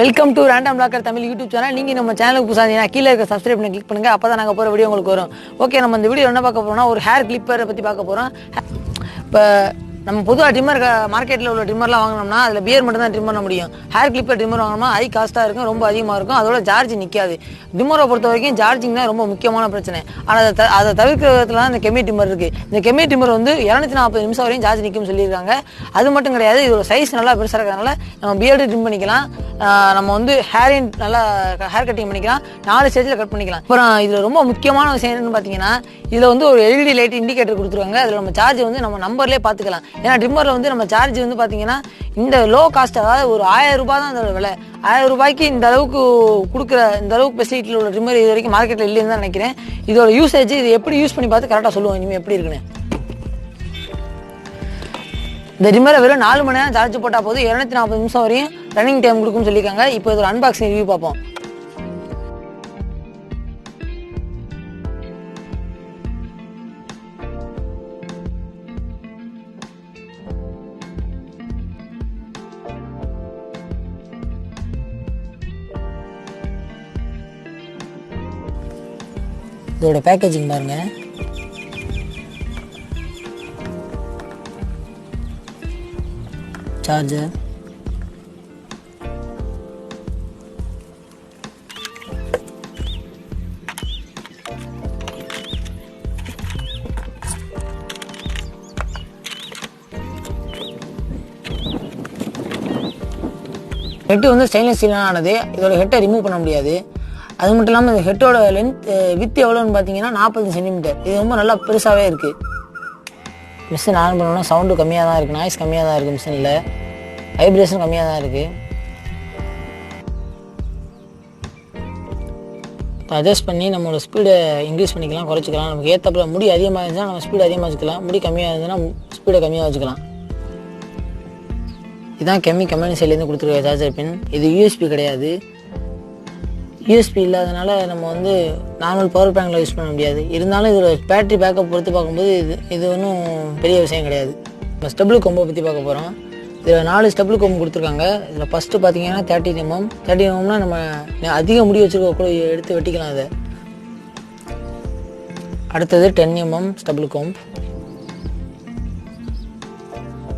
Welcome to random blogger Tamil YouTube channel. நீங்கள் நம்ம சேனலுக்கு புதுசாக கீழே இருக்க சப்ஸ்கிரைப் பண்ணி கிளிக் பண்ணுங்கள். அப்போ தான் நாங்கள் போகிற வீடியோ உங்களுக்கு வரும். ஓகே, நம்ம இந்த வீடியோ என்ன பார்க்க போகிறோம்னா ஒரு ஹேர் கிளிப்பரை பற்றி பார்க்க போகிறோம். இப்போ நம்ம பொதுவாக ட்ரிம்மர் மார்க்கெட்டில் உள்ள ட்ரிம்மர்லாம் வாங்கினோம்னா அதில் பியர் மட்டும் தான் ட்ரிம் பண்ண முடியும். ஹேர் கிளிப்பர் ட்ரிம்மர் வாங்கினோம்னா ஹை காஸ்ட்டாக இருக்கும், ரொம்ப அதிகமாக இருக்கும், அதோட சார்ஜ் நிற்காது. ட்ரிம்மரை பொறுத்த வரைக்கும் சார்ஜிங் தான் ரொம்ப முக்கியமான பிரச்சனை. ஆனால் அதை தவிர்க்கிற விதத்தில் தான் இந்த கெமி ட்ரிம்மர் இருக்குது. இந்த கெமி ட்ரிம்மர் வந்து 240 நிமிஷம் வரையும் சார்ஜ் நிற்கும்னு சொல்லியிருக்காங்க. அது மட்டும் கிடையாது, இதோட சைஸ் நல்லா பெருசாக இருக்கிறதுனால நம்ம பியர்டு ட்ரிம் பண்ணிக்கலாம், நம்ம வந்து ஹேரையும் நல்லா ஹேர் கட்டிங் பண்ணிக்கலாம், 4 ஸ்டேஜில் கட் பண்ணிக்கலாம். அப்புறம் இதில் ரொம்ப முக்கியமான விஷயம் என்னன்னு பார்த்தீங்கன்னா, இதில் வந்து ஒரு எல்இடி லைட் இண்டிகேட்டர் கொடுத்துருவாங்க. அதில் நம்ம சார்ஜ் வந்து நம்ம நம்பர்லேயே பார்த்துக்கலாம். ஏன்னா ட்ரிம்மரில் வந்து நம்ம சார்ஜ் வந்து பார்த்தீங்கன்னா இந்த லோ காஸ்ட், அதாவது ஒரு 1000 ரூபாய் தான் அதோட விலை. 1000 ரூபாய்க்கு இந்த அளவுக்கு கொடுக்குற இந்த அளவுக்கு ஃபெசிலிட்டியில் உள்ள ட்ரிம்மர் இது வரைக்கும் மார்க்கெட்டில் இல்லைன்னு தான் நினைக்கிறேன். இதோட யூசேஜ் இது எப்படி யூஸ் பண்ணி பார்த்து கரெக்டாக சொல்லுவோம் இனிமேல் எப்படி இருக்குன்னு. இந்த ட்ரிம்மரை வெறும் 4 மணி நேரம் சார்ஜ் போட்டால் போது 240 நிமிஷம் வரையும் ரன்னிங் டைம் கொடுக்கும்னு சொல்லியிருக்காங்க. இப்போ இதோட அன்பாக்சிங் ரிவ்யூ பார்ப்போம். இதோட பேக்கேஜிங் பாருங்க. சார்ஜர், ஹெட்டு வந்து ஸ்டெயின்லெஸ் ஸ்டீலான ஆனது. இதோட ஹெட்டை ரிமூவ் பண்ண முடியாது. அது மட்டும் இல்லாமல் இந்த ஹெட்டோட லென்த் வித் எவ்வளோன்னு பார்த்தீங்கன்னா 40 சென்டிமீட்டர். இது ரொம்ப நல்லா பெருசாகவே இருக்குது. மிஷின் ஆன் பண்ணோன்னா சவுண்டு கம்மியாக தான் இருக்குது, நாய்ஸ் கம்மியாக தான் இருக்குது, மிஷினில் வைப்ரேஷன் கம்மியாக தான் இருக்குது. அட்ஜஸ்ட் பண்ணி நம்மளோட ஸ்பீடை இன்க்ரீஸ் பண்ணிக்கலாம், குறைச்சிக்கலாம். நமக்கு ஏற்றப்பல முடி அதிகமாக இருந்துச்சுன்னா நம்ம ஸ்பீடு அதிகமாக வச்சுக்கலாம், முடி கம்மியாக இருந்துச்சுன்னா ஸ்பீடை கம்மியாக வச்சுக்கலாம். இதுதான் கம்பெனி சைட்லேருந்து கொடுத்துருக்க சார்ஜர் பின். இது யூஎஸ்பி கிடையாது. யூஎஸ்பி இல்லாதனால நம்ம வந்து நார்மல் பவர் பேங்கில் யூஸ் பண்ண முடியாது. இருந்தாலும் இதோட பேட்டரி பேக்கப் பொறுத்து பார்க்கும்போது இது ஒன்றும் பெரிய விஷயம் கிடையாது. இப்போ ஸ்டெபிள் கொம்பை பற்றி பார்க்க போகிறோம். இதில் 4 ஸ்டெபிள் கொம்பு கொடுத்துருக்காங்க. இதில் ஃபஸ்ட்டு பார்த்தீங்கன்னா 30 mm நம்ம அதிக முடி வச்சுருக்க கூட எடுத்து வெட்டிக்கலாம். அதை அடுத்தது 10 mm ஸ்டெபிள் கொம்பு,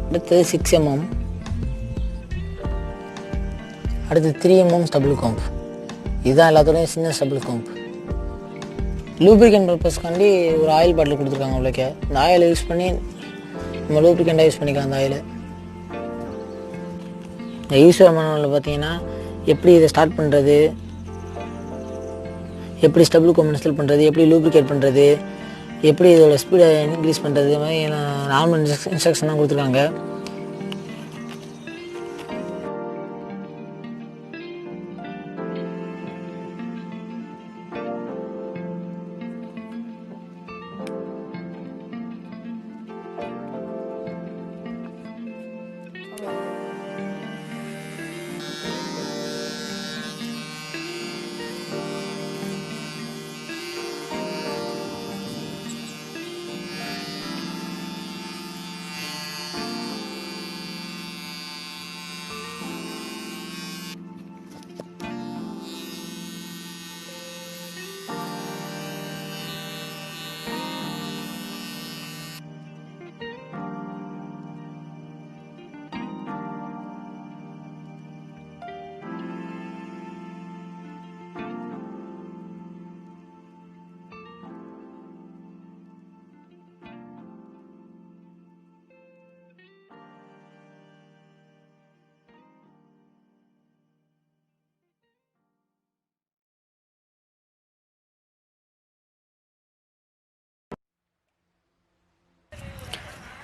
அடுத்தது 6 mm, அடுத்து 3 mm ஸ்டெபிள் கொம்பு. இதுதான் எல்லாத்தோடையும் சின்ன ஸ்டெபிள் கொம்பு. லூப்ரிகன்ட் பர்பஸ்க்காண்டி ஒரு ஆயில் பாட்டில் கொடுத்துருக்காங்க. அவ்வளோக்கே இந்த ஆயிலை யூஸ் பண்ணி நம்ம லூப்ரிகண்டாக யூஸ் பண்ணிக்கலாம். அந்த ஆயிலை இந்த யூஸர் மேனுவலில் பார்த்தீங்கன்னா எப்படி இதை ஸ்டார்ட் பண்ணுறது, எப்படி ஸ்டெபிள் கொம்பு இன்ஸ்டால் பண்ணுறது, எப்படி லூப்ரிகேட் பண்ணுறது, எப்படி இதோட ஸ்பீடை இன்க்ரீஸ் பண்ணுறது, இது மாதிரி நார்மல் இன்ஸ்ட்ரக்ஷன்லாம் கொடுத்துருக்காங்க.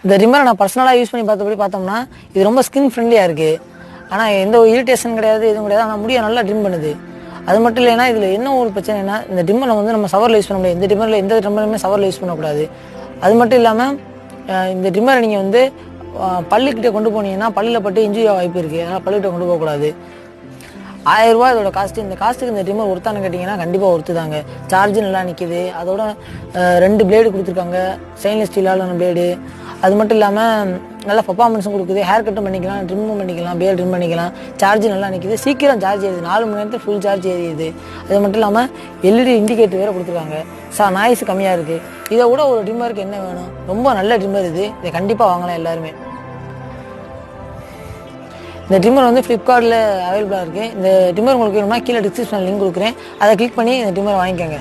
இந்த ட்ரிம்மரை நான் பர்சனலாக யூஸ் பண்ணி பார்த்தோம்னா இது ரொம்ப ஸ்கின் ஃப்ரெண்ட்லியாக இருக்குது. ஆனால் எந்த ஒரு இரிட்டேஷன் கிடையாது, எதுவும் கிடையாது. ஆனால் முடியை நல்லா ட்ரிம் பண்ணுது. அது மட்டும் இல்லைன்னா இதில் என்ன ஒரு பிரச்சனைனா, இந்த ட்ரிம்மரை வந்து நம்ம ஷவரில் யூஸ் பண்ண முடியாது. எந்த ட்ரிம்மருமே ஷவரில் யூஸ் பண்ணக்கூடாது. அது மட்டும் இல்லாமல் இந்த ட்ரிம்மரை நீங்கள் வந்து பல்லுக்கிட்ட கொண்டு போனீங்கன்னா பல்லில் பட்டு இன்ஜுரி வாய்ப்பு இருக்குது. அதனால் பல்லுக்கிட்ட கொண்டு போகக்கூடாது. 1000 ரூபா இதோட காஸ்ட்டு. இந்த காஸ்ட்டுக்கு இந்த ட்ரிம்மர் ஒருத்தானு கேட்டிங்கன்னா கண்டிப்பாக ஒருத்து தாங்க. சார்ஜ் நல்லா நிற்கிது. அதோட 2 பிளேடு கொடுத்துருக்காங்க, ஸ்டெயின்லெஸ் ஸ்டீலான பிளேடு. அது மட்டும் இல்லாமல் நல்ல பர்ஃபார்மன்ஸும் கொடுக்குது. ஹேர் கட்டும் பண்ணிக்கலாம், ட்ரிம்மும் பண்ணிக்கலாம், பியர் ட்ரிம் பண்ணிக்கலாம். சார்ஜ் நல்லா நிற்கிது, சீக்கிரம் சார்ஜ் ஏறுது, 4 மணி நேரத்தில் ஃபுல் சார்ஜ் ஏறிடுது. அது மட்டும் இல்லாமல் எல்இடி இண்டிகேட்டர் வேறு கொடுத்துருக்காங்க. நாய்ஸ் கம்மியாக இருக்குது. இதை விட ஒரு ட்ரிம்மருக்கு என்ன வேணும்? ரொம்ப நல்ல ட்ரிம்மர் இது. இதை கண்டிப்பாக வாங்கலாம் எல்லாருமே. இந்த ட்ரிம்மர் வந்து ஃப்ளிப்கார்ட்டில் அவைலபிளாக இருக்குது. இந்த ட்ரிம்மர் உங்களுக்கு வேணும்னா கீழே டிஸ்கிரிப்ஷனில் லிங்க் கொடுக்குறேன், அதை கிளிக் பண்ணி இந்த ட்ரிம்மரை வாங்கிக்கோங்க.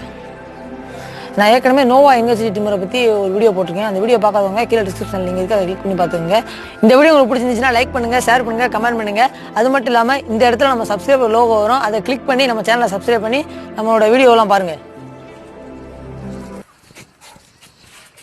நான் ஏற்கனவே நோவா யூனிவர்சிட்டி ட்ரிம்மரை பற்றி ஒரு வீடியோ போட்டிருக்கேன். அந்த வீடியோ பார்க்காதவங்க கீழே டிஸ்கிரிப்ஷன் லிங்க் இருக்குது, அதை கிளிக் பண்ணி பார்த்துக்கோங்க. இந்த வீடியோ உங்களுக்கு பிடிச்சிருந்துச்சுன்னா லைக் பண்ணுங்கள், ஷேர் பண்ணுங்கள், கமெண்ட் பண்ணுங்கள். அது மட்டும் இல்லாமல் இந்த இடத்துல நம்ம சப்ஸ்கிரைபர் லோகோ வரும், அதை கிளிக் பண்ணி நம்ம சேனலை சப்ஸ்கிரைப் பண்ணி நம்மளோட வீடியோலாம் பாருங்கள்.